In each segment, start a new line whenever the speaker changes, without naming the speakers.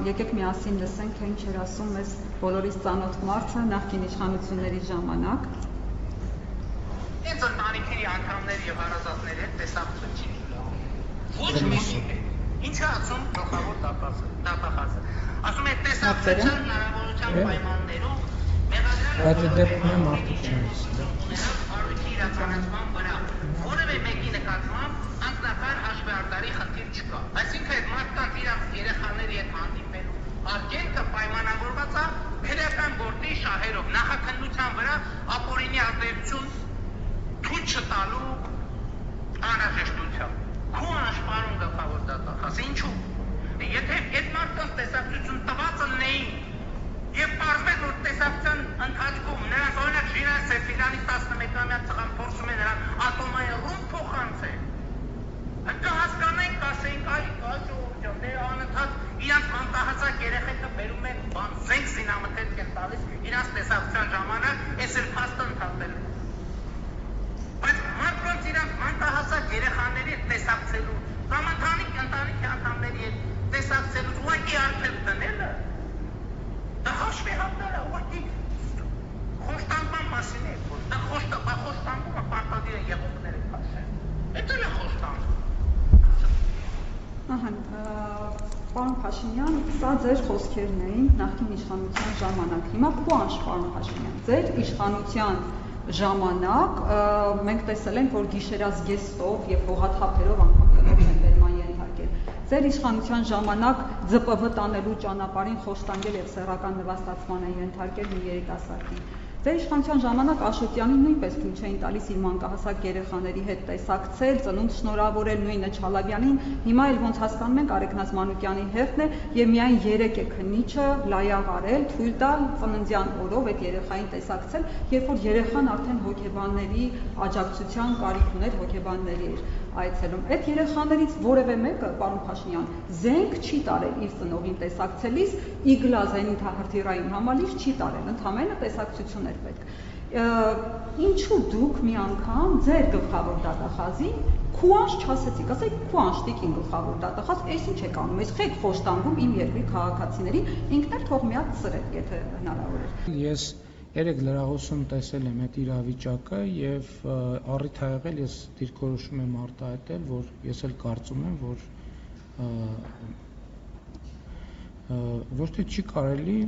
եկեք միասին լսենք, թե ինչ էր ասում մեզ բոլորիս ծանոթ մարդը նախկին իշխանությունների ժամանակ։
Հենց ընտանիքի անդամների եւ հարազատների հետ տեսակցություն չի լինում։ Ոչ մեկի հետ։ Ինչա ասում գլխավոր դատախազը։ Ասում է տեսակցության հնարավորության պայմաններով
Բայց դեպքում մարդու չեն
արույթի իրականացման վրա որևէ մեկի նկատմամբ անձնական հաշվեհարդարի խնդիր չկա։ Այսինքն այդ մարդկանց իրենց երեխաների հետ հանդիպելու արգելքը պայմանավորված է քրեական գործի շահերով, նախաքննության վրա ապօրինի ազդեցություն թույլ չտալու անհրաժեշտությամբ։ Քո աշխարհում գլխավոր դատախազ, ինչու՞։ Եթե այդ մարդկանց տեսակցություն տված լինեին եւ պարզվեց, որ տեսակցության ընթացքում նրանց օրինակ Ժիրայր Սեֆիրյանի 11-ամյա ծխան փորձում է նրան ատոմային ռումբ փոխանցել, կհասկանայինք, կասեինք, այ ժողովուրդ, դե անընդհատ իրանց մանկահասակ երեխեքը բերում են զենք զինամթերք են տալիս իրանց տեսակցության ժամանակ, այս էլ փաստը ընդհատել։ Բայց մարդկանց իրանց մանկահասակ երեխաների հետ տեսակցելու, կամ ընտանիքի անդամների հետ տեսակցելու ուղղակի արգելք դնելը, դա հաշվեհարդար է, ուղղակի խոշտանգման մասին է, դա խոշտանգումը պարտադիր է եղողները քաշել։ Էդ էլ է խոշտանգում։
Պարոն Փաշինյան, սա ձեր խոսքերն էին նախկին իշխանության ժամանակ։ Հիմա քուանշ, պարոն Փաշինյան, ձեր իշխանության ժամանակ մենք տեսել ենք, որ գիշերազգեստով եւ հողաթափերով անգամ կնոջ են վերման ենթարկել։ Ձեր իշխանության ժամանակ ԶՊՎ տանելու ճանապարհին խոշտանգել եւ սեռական նվաստացման են ենթարկել մի երիտասարդին։ Ձեր իշխանության ժամանակ Աշոտյանին նույնպես թույլ չէին տալիս իր մանկահասակ երեխաների հետ տեսակցել, ծնունդ շնորհավորել, նույնը Չալաբյանին, հիմա էլ ոնց հասկանում ենք Արեգնազ Մանուկյանի հերթն է եւ միայն 3 է քննիչը լայավ արել, թույլ տալ ծննդյան օրով այդ երեխային տեսակցել, երբ որ երեխան արդեն հոգեբանների աջակցության կարիք ուներ, հոգեբանների էր այցելում։ Այդ երեխաներից որևէ մեկը, պարոն Փաշինյան, զենք չի տարել իր ծնողին տեսակցելիս, իգլա զենիթահրթիռային համալիր չի տարել, ընդհանրապես տեսակցություն էր պետք։ Ինչու դուք մի անգամ ձեր գլխավոր դատախազին քուանշ չասեցիք, ասեք քուանշ տիկին գլխավոր դատախազ, այս ինչ եք անում, այս խեք խոշտանգում իմ երկրի քաղաքացիներին, ինքն էլ թող մի հատ ծրեք, եթե հնարավոր է։
Ես երեք լրահոսում տեսել եմ այդ իրավիճակը եւ առիթ ա եղել, ես դիրքորոշում եմ արտահայտել, որ ես էլ կարծում եմ, որ ոչ թե չի կարելի,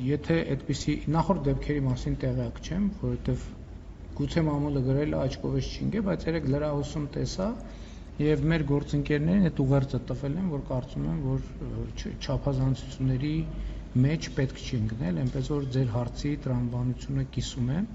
եթե այդպիսի նախորդ դեպքերի մասին տեղյակ չեմ, որովհետեւ գուցե մամուլը գրել է աչքովս չինգե, բայց երեք լրահոսում տեսա եւ մեր գործընկերներին այդ ուղերձը տվել են, որ կարծում եմ, որ չափազանցությունների մեջ պետք չի ընկնել, այնպես որ ձեր հարցի տրամաբանությունը կիսում եմ։